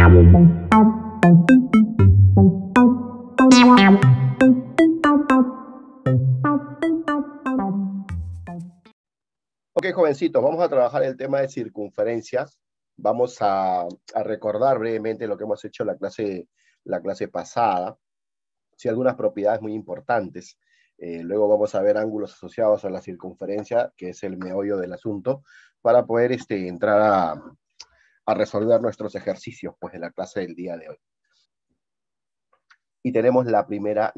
Ok, jovencitos, vamos a trabajar el tema de circunferencias. Vamos a recordar brevemente lo que hemos hecho en la clase pasada. Sí, algunas propiedades muy importantes. Luego vamos a ver ángulos asociados a la circunferencia, que es el meollo del asunto, para poder entrar a resolver nuestros ejercicios pues, de la clase del día de hoy. Y tenemos la primera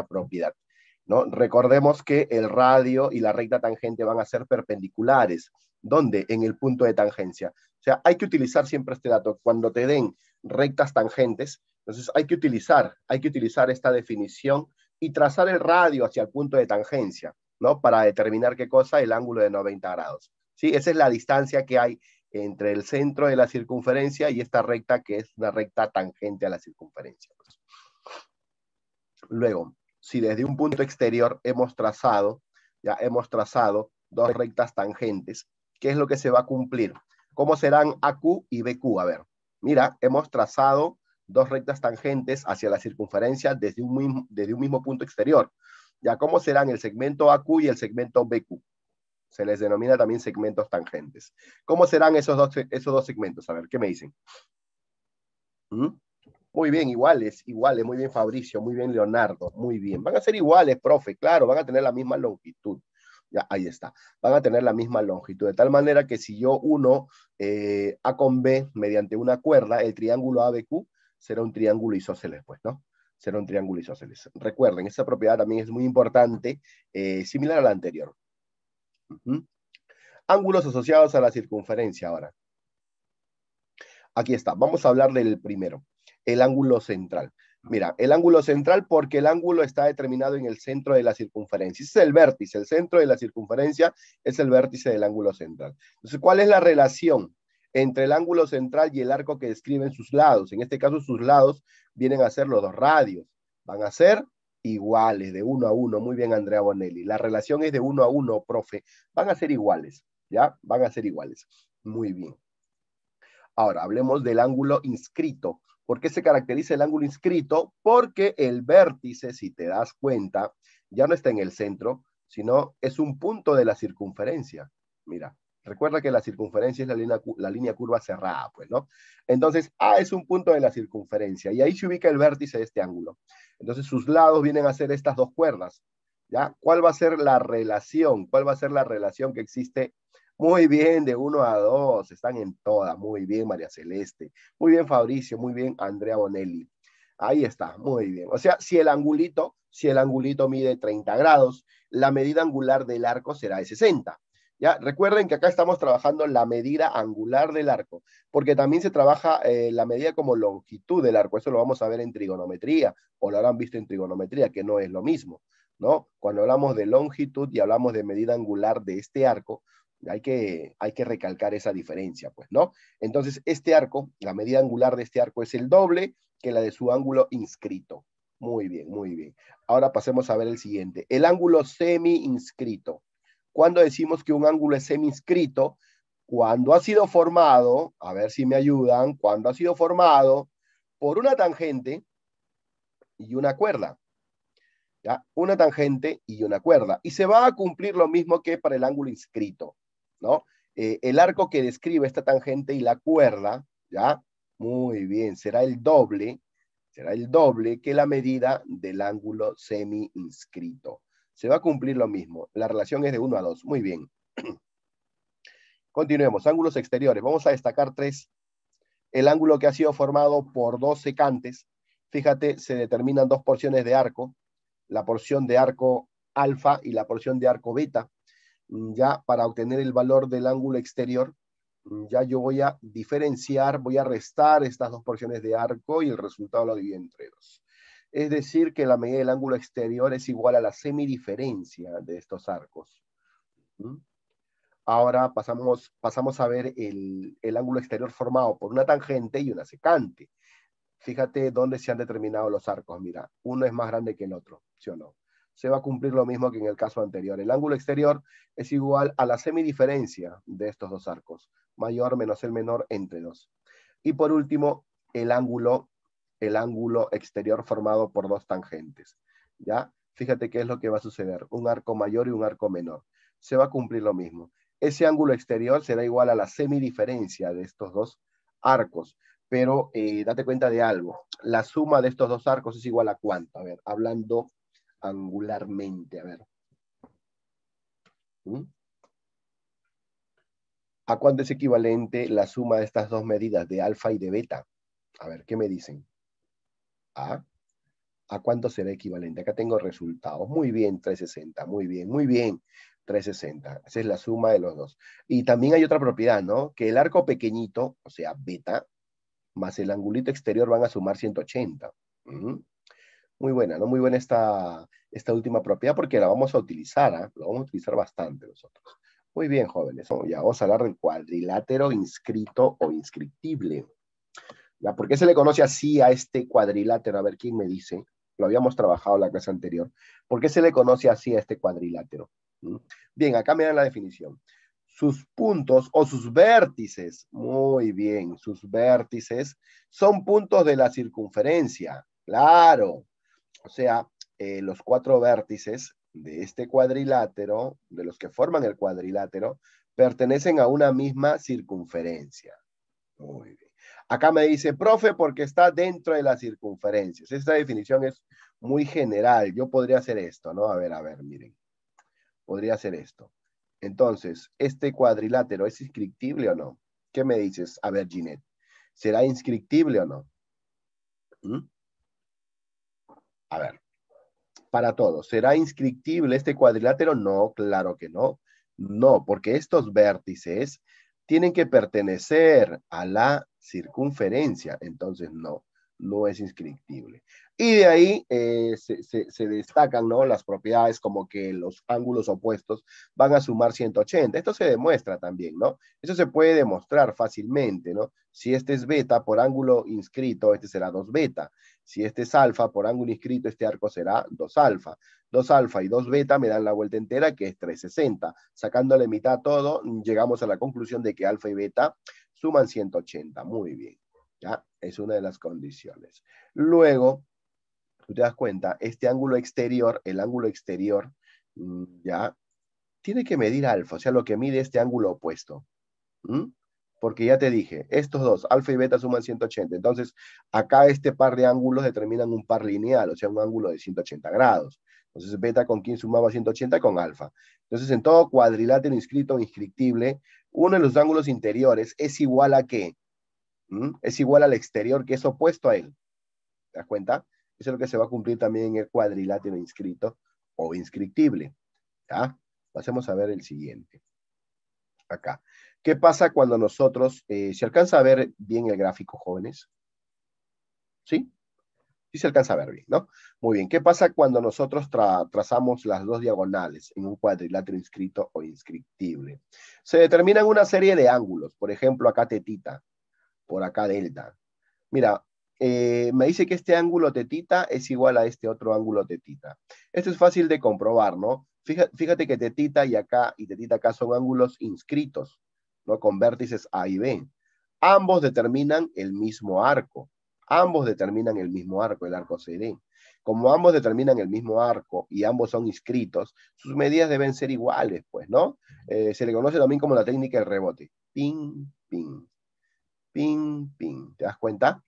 propiedad, ¿no? Recordemos que el radio y la recta tangente van a ser perpendiculares. ¿Dónde? En el punto de tangencia. O sea, hay que utilizar siempre este dato. Cuando te den rectas tangentes, entonces hay que utilizar esta definición y trazar el radio hacia el punto de tangencia, ¿no? Para determinar qué cosa, el ángulo de 90 grados. ¿Sí? Esa es la distancia que hay entre el centro de la circunferencia y esta recta que es una recta tangente a la circunferencia. Luego, si desde un punto exterior hemos trazado dos rectas tangentes, ¿qué es lo que se va a cumplir? ¿Cómo serán AQ y BQ? A ver, mira, hemos trazado dos rectas tangentes hacia la circunferencia desde un mismo punto exterior. ¿Ya? ¿Cómo serán el segmento AQ y el segmento BQ? Se les denomina también segmentos tangentes. ¿Cómo serán esos dos segmentos? A ver, ¿qué me dicen? Muy bien, iguales, muy bien Fabricio, muy bien Leonardo, muy bien. Van a ser iguales, profe, claro, van a tener la misma longitud. Ya, ahí está. Van a tener la misma longitud, de tal manera que si yo uno A con B mediante una cuerda, el triángulo ABQ será un triángulo isósceles, pues, ¿no? Será un triángulo isósceles. Recuerden, esa propiedad también es muy importante, similar a la anterior. Ángulos asociados a la circunferencia ahora. Aquí está, vamos a hablar del primero, el ángulo central. Mira, el ángulo central porque el ángulo está determinado en el centro de la circunferencia. Ese es el vértice, el centro de la circunferencia es el vértice del ángulo central. Entonces, ¿cuál es la relación entre el ángulo central y el arco que describen sus lados? En este caso, sus lados vienen a ser los dos radios. Van a ser iguales, de 1 a 1. Muy bien, Andrea Bonelli. La relación es de 1 a 1, profe. Van a ser iguales, ¿ya? Van a ser iguales. Muy bien. Ahora, hablemos del ángulo inscrito. ¿Por qué se caracteriza el ángulo inscrito? Porque el vértice, si te das cuenta, ya no está en el centro, sino es un punto de la circunferencia. Mira, recuerda que la circunferencia es la línea curva cerrada, pues, ¿no? Entonces, A es un punto de la circunferencia y ahí se ubica el vértice de este ángulo. Entonces, sus lados vienen a ser estas dos cuerdas, ¿ya? ¿Cuál va a ser la relación? ¿Cuál va a ser la relación que existe? Muy bien, de 1 a 2, están en todas. Muy bien, María Celeste. Muy bien, Fabricio. Muy bien, Andrea Bonelli. Ahí está, muy bien. O sea, si el angulito mide 30 grados, la medida angular del arco será de 60. ¿Ya? Recuerden que acá estamos trabajando la medida angular del arco, porque también se trabaja la medida como longitud del arco. Eso lo vamos a ver en trigonometría, o lo habrán visto en trigonometría, que no es lo mismo, ¿no? Cuando hablamos de longitud y hablamos de medida angular de este arco, hay que recalcar esa diferencia, pues, ¿no? Entonces, este arco, la medida angular de este arco es el doble que la de su ángulo inscrito. Muy bien, muy bien. Ahora pasemos a ver el siguiente. El ángulo semi-inscrito. ¿Cuándo decimos que un ángulo es semi-inscrito? Cuando ha sido formado, a ver si me ayudan, cuando ha sido formado por una tangente y una cuerda. ¿Ya? Una tangente y una cuerda. Y se va a cumplir lo mismo que para el ángulo inscrito, ¿no? El arco que describe esta tangente y la cuerda, ¿ya? Muy bien, será el doble que la medida del ángulo semi-inscrito. Se va a cumplir lo mismo. La relación es de 1 a 2. Muy bien. Continuemos. Ángulos exteriores. Vamos a destacar 3. El ángulo que ha sido formado por dos secantes. Fíjate, se determinan dos porciones de arco. La porción de arco alfa y la porción de arco beta. Ya para obtener el valor del ángulo exterior, ya yo voy a diferenciar, voy a restar estas dos porciones de arco y el resultado lo divido entre 2. Es decir, que la medida del ángulo exterior es igual a la semidiferencia de estos arcos. Ahora pasamos a ver el ángulo exterior formado por una tangente y una secante. Fíjate dónde se han determinado los arcos. Mira, uno es más grande que el otro, ¿sí o no? Se va a cumplir lo mismo que en el caso anterior. El ángulo exterior es igual a la semidiferencia de estos dos arcos, mayor menos el menor entre 2. Y por último, el ángulo exterior formado por dos tangentes. ¿Ya? Fíjate qué es lo que va a suceder. Un arco mayor y un arco menor. Se va a cumplir lo mismo. Ese ángulo exterior será igual a la semidiferencia de estos dos arcos. Pero date cuenta de algo. La suma de estos dos arcos es igual a ¿cuánto? A ver, hablando angularmente, a ver. ¿Mm? ¿A cuánto es equivalente la suma de estas dos medidas de alfa y de beta? A ver, ¿qué me dicen? ¿A cuánto será equivalente? Acá tengo resultados. Muy bien, 360. Muy bien, muy bien. 360. Esa es la suma de los dos. Y también hay otra propiedad, ¿no? Que el arco pequeñito, o sea, beta, más el angulito exterior van a sumar 180. Muy buena, ¿no? Muy buena esta última propiedad porque la vamos a utilizar, ¿eh? Lo vamos a utilizar bastante nosotros. Muy bien, jóvenes. Ya vamos a hablar del cuadrilátero inscrito o inscriptible. ¿Ya? ¿Por qué se le conoce así a este cuadrilátero? A ver, ¿quién me dice? Lo habíamos trabajado en la clase anterior. ¿Por qué se le conoce así a este cuadrilátero? Bien, acá me dan la definición. Sus puntos o sus vértices, muy bien, sus vértices son puntos de la circunferencia, claro. O sea, los cuatro vértices de este cuadrilátero, de los que forman el cuadrilátero, pertenecen a una misma circunferencia. Muy bien. Acá me dice, profe, porque está dentro de las circunferencias. Esta definición es muy general. Yo podría hacer esto, ¿no? A ver, miren. Podría hacer esto. Entonces, ¿este cuadrilátero es inscriptible o no? ¿Qué me dices? A ver, Ginette. ¿Será inscriptible o no? ¿Mm? A ver, para todos. ¿Será inscriptible este cuadrilátero? No, claro que no. No, porque estos vértices tienen que pertenecer a la circunferencia. Entonces, no es inscriptible. Y de ahí se destacan, ¿no? Las propiedades como que los ángulos opuestos van a sumar 180. Esto se demuestra también, ¿no? Eso se puede demostrar fácilmente, ¿no? Si este es beta por ángulo inscrito, este será 2 beta. Si este es alfa, por ángulo inscrito, este arco será 2 alfa. 2 alfa y 2 beta me dan la vuelta entera, que es 360. Sacándole mitad a todo, llegamos a la conclusión de que alfa y beta suman 180. Muy bien. ¿Ya? Es una de las condiciones. Luego, tú te das cuenta, este ángulo exterior, el ángulo exterior, ya, tiene que medir alfa, o sea, lo que mide este ángulo opuesto. ¿Mm? Porque ya te dije, estos dos, alfa y beta suman 180. Entonces, acá este par de ángulos determinan un par lineal, o sea, un ángulo de 180 grados. Entonces, beta con quién sumaba 180 con alfa. Entonces, en todo cuadrilátero inscrito o inscriptible, uno de los ángulos interiores es igual a ¿qué? Es igual al exterior que es opuesto a él. ¿Te das cuenta? Eso es lo que se va a cumplir también en el cuadrilátero inscrito o inscriptible. ¿Ya? Pasemos a ver el siguiente. Acá. ¿Qué pasa cuando nosotros, se alcanza a ver bien el gráfico, jóvenes? ¿Sí? Sí se alcanza a ver bien, ¿no? Muy bien. ¿Qué pasa cuando nosotros trazamos las dos diagonales en un cuadrilátero inscrito o inscriptible? Se determinan una serie de ángulos. Por ejemplo, acá tetita, por acá delta. Mira, me dice que este ángulo tetita es igual a este otro ángulo tetita. Esto es fácil de comprobar, ¿no? Fíjate que tetita y tetita acá son ángulos inscritos, ¿no? Con vértices A y B. Ambos determinan el mismo arco. Ambos determinan el mismo arco, el arco CD. Como ambos determinan el mismo arco y ambos son inscritos, sus medidas deben ser iguales, pues, ¿no? Se le conoce también como la técnica del rebote. Ping, ping, ping, ping. ¿Te das cuenta?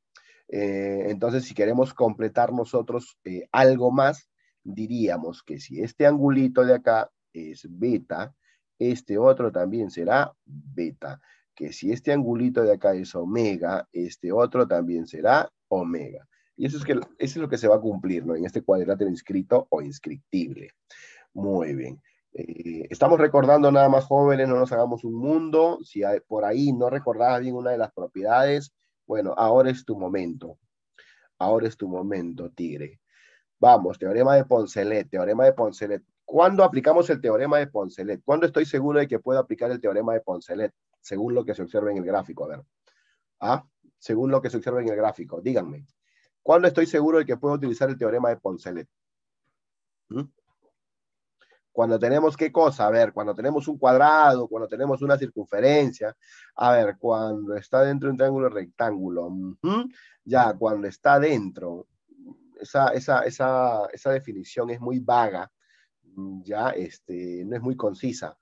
Entonces, si queremos completar nosotros algo más, diríamos que si este angulito de acá es beta, este otro también será beta. Que si este angulito de acá es omega, este otro también será omega. Y eso es lo que se va a cumplir, ¿no? En este cuadrilátero inscrito o inscriptible. Muy bien. Estamos recordando nada más, jóvenes, no nos hagamos un mundo. Si por ahí no recordabas bien una de las propiedades, bueno, ahora es tu momento. Ahora es tu momento, tigre. Vamos, teorema de Poncelet, teorema de Poncelet. ¿Cuándo aplicamos el teorema de Poncelet? ¿Cuándo estoy seguro de que puedo aplicar el teorema de Poncelet? Según lo que se observa en el gráfico, a ver. ¿Ah? Según lo que se observa en el gráfico, díganme. ¿Cuándo estoy seguro de que puedo utilizar el teorema de Poncelet? ¿Mm? Cuando tenemos qué cosa, a ver, cuando tenemos un cuadrado, cuando tenemos una circunferencia, a ver, cuando está dentro de un triángulo rectángulo, ya, cuando está dentro, esa definición es muy vaga, ya, no es muy concisa.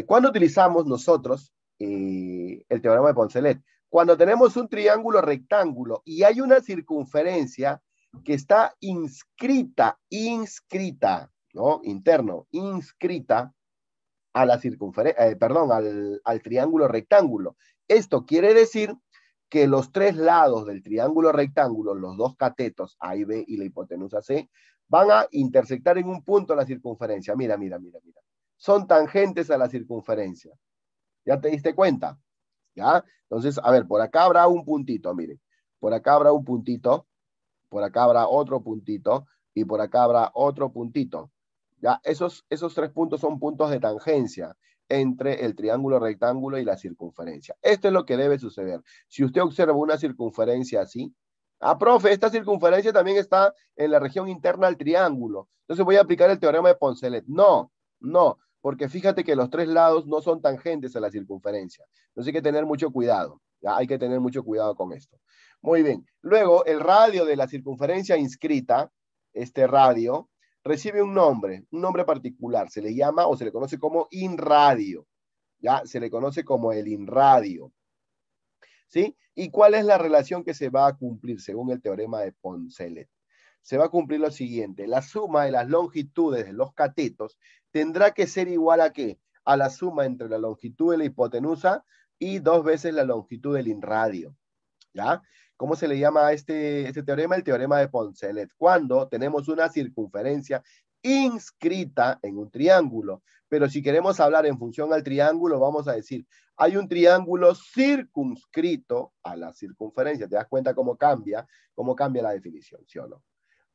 ¿Cuándo utilizamos nosotros el teorema de Poncelet? Cuando tenemos un triángulo rectángulo y hay una circunferencia que está inscrita, ¿no? Interno, inscrita a la circunferencia, perdón, al triángulo rectángulo. Esto quiere decir que los tres lados del triángulo rectángulo, los dos catetos A y B y la hipotenusa C, van a intersectar en un punto la circunferencia. Mira, mira, mira, mira. Son tangentes a la circunferencia. ¿Ya te diste cuenta? ¿Ya? Entonces, a ver, por acá habrá un puntito, miren. Por acá habrá un puntito, por acá habrá otro puntito y por acá habrá otro puntito. ¿Ya? Esos tres puntos son puntos de tangencia entre el triángulo rectángulo y la circunferencia. Esto es lo que debe suceder. Si usted observa una circunferencia así, profe, esta circunferencia también está en la región interna del triángulo. Entonces voy a aplicar el teorema de Poncelet. No, no, porque fíjate que los tres lados no son tangentes a la circunferencia. Entonces hay que tener mucho cuidado. ¿Ya? Hay que tener mucho cuidado con esto. Muy bien. Luego, el radio de la circunferencia inscrita, este radio, recibe un nombre particular. Se le llama o se le conoce como inradio. ¿Ya? Se le conoce como el inradio. ¿Sí? ¿Y cuál es la relación que se va a cumplir según el teorema de Poncelet? Se va a cumplir lo siguiente. La suma de las longitudes de los catetos tendrá que ser igual a ¿qué? A la suma entre la longitud de la hipotenusa y 2 veces la longitud del inradio. ¿Ya? ¿Cómo se le llama a este teorema? El teorema de Poncelet. Cuando tenemos una circunferencia inscrita en un triángulo. Pero si queremos hablar en función al triángulo, vamos a decir, hay un triángulo circunscrito a la circunferencia. ¿Te das cuenta cómo cambia la definición, sí o no?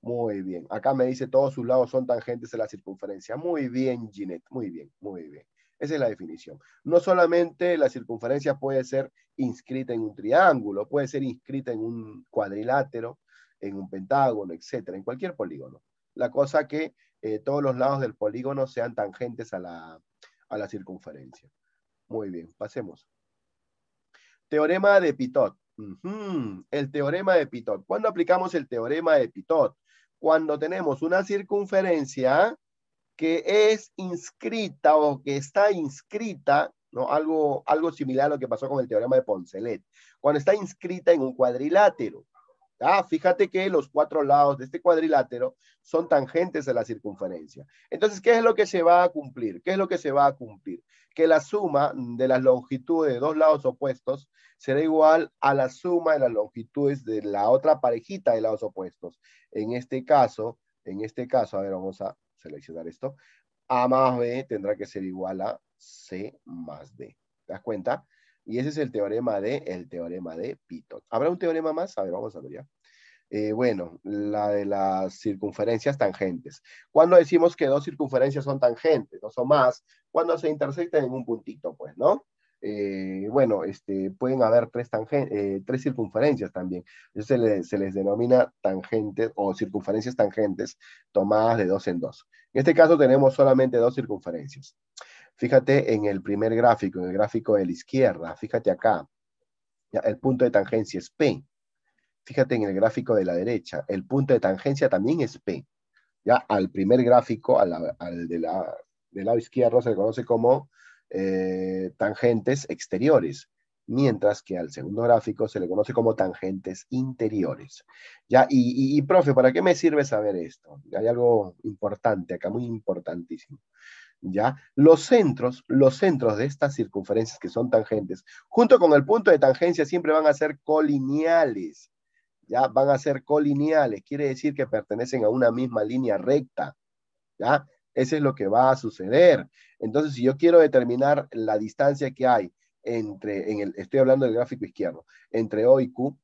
Muy bien. Acá me dice todos sus lados son tangentes a la circunferencia. Muy bien, Ginette. Muy bien, muy bien. Esa es la definición. No solamente la circunferencia puede ser inscrita en un triángulo, puede ser inscrita en un cuadrilátero, en un pentágono, etcétera, en cualquier polígono. La cosa que todos los lados del polígono sean tangentes a la circunferencia. Muy bien, pasemos. Teorema de Pitot. El teorema de Pitot. ¿Cuándo aplicamos el teorema de Pitot? Cuando tenemos una circunferencia que es inscrita o que está inscrita, ¿no? Algo similar a lo que pasó con el teorema de Poncelet. Cuando está inscrita en un cuadrilátero. Fíjate que los 4 lados de este cuadrilátero son tangentes a la circunferencia. Entonces, ¿qué es lo que se va a cumplir? ¿Qué es lo que se va a cumplir? Que la suma de las longitudes de 2 lados opuestos será igual a la suma de las longitudes de la otra parejita de lados opuestos. En este caso, a ver, vamos a seleccionar esto. A más B tendrá que ser igual a C más D. ¿Te das cuenta? Y ese es el teorema de Pitot. ¿Habrá un teorema más? A ver, vamos a ver ya. Bueno, la de las circunferencias tangentes. ¿Cuándo decimos que 2 circunferencias son tangentes, no son más? Cuando se intersectan en un puntito, pues, ¿no? Bueno, pueden haber 3 circunferencias también. Eso se les denomina tangentes o circunferencias tangentes tomadas de 2 en 2. En este caso tenemos solamente 2 circunferencias. Fíjate en el primer gráfico, en el gráfico de la izquierda, fíjate acá, ya, el punto de tangencia es P. Fíjate en el gráfico de la derecha, el punto de tangencia también es P. Ya al primer gráfico, del lado izquierdo, se le conoce como tangentes exteriores, mientras que al segundo gráfico se le conoce como tangentes interiores. Ya, y profe, ¿para qué me sirve saber esto? Hay algo importante acá, muy importantísimo. ¿Ya? Los centros de estas circunferencias que son tangentes, junto con el punto de tangencia, siempre van a ser colineales. ¿Ya? Van a ser colineales, quiere decir que pertenecen a una misma línea recta. ¿Ya? Eso es lo que va a suceder. Entonces, si yo quiero determinar la distancia que hay estoy hablando del gráfico izquierdo, entre O y Q,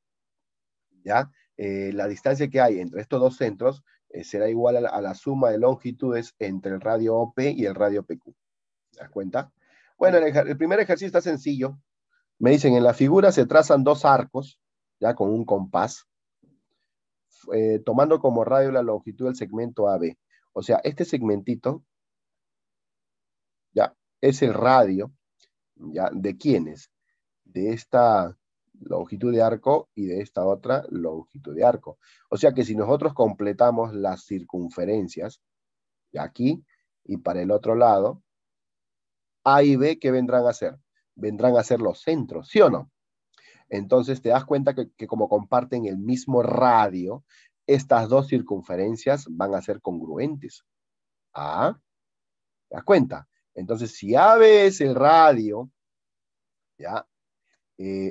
¿ya? La distancia que hay entre estos dos centros será igual a la suma de longitudes entre el radio OP y el radio PQ. ¿Te das cuenta? Bueno, el primer ejercicio está sencillo. Me dicen, en la figura se trazan 2 arcos, ya con un compás, tomando como radio la longitud del segmento AB. O sea, este segmentito es el radio, ¿ya? ¿De quiénes? De esta longitud de arco y de esta otra longitud de arco. O sea que si nosotros completamos las circunferencias, de aquí y para el otro lado, A y B, ¿qué vendrán a ser? Vendrán a ser los centros, ¿sí o no? Entonces te das cuenta que como comparten el mismo radio, estas dos circunferencias van a ser congruentes. Ah, ¿te das cuenta? Entonces, si AB es el radio, ¿ya?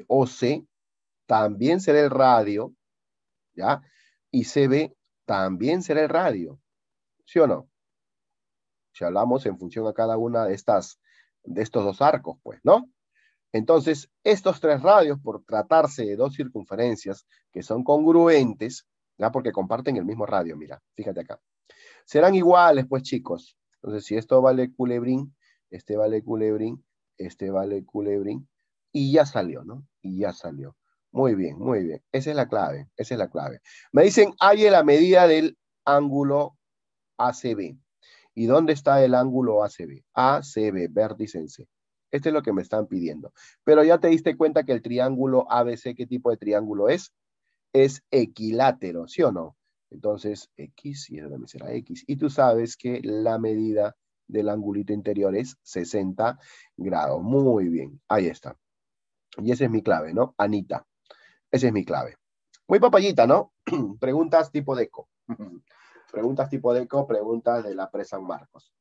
OC también será el radio, ¿ya? Y CB también será el radio, ¿sí o no? Si hablamos en función a cada una de estos dos arcos, pues, ¿no? Entonces, estos tres radios, por tratarse de dos circunferencias que son congruentes, ¿ya? Porque comparten el mismo radio, mira, fíjate acá. Serán iguales, pues, chicos. Entonces, si esto vale culebrín, este vale culebrín, este vale culebrín, y ya salió, ¿no? Y ya salió. Muy bien, muy bien. Esa es la clave, esa es la clave. Me dicen, hay la medida del ángulo ACB. ¿Y dónde está el ángulo ACB? ACB, vértice en C. Este es lo que me están pidiendo. Pero ya te diste cuenta que el triángulo ABC, ¿qué tipo de triángulo es? Es equilátero, ¿sí o no? Entonces, X, y eso también será X. Y tú sabes que la medida del angulito interior es 60 grados. Muy bien, ahí está. Y esa es mi clave, ¿no? Anita, esa es mi clave. Muy papayita, ¿no? Preguntas tipo deco. Preguntas tipo deco, preguntas de la presa San Marcos.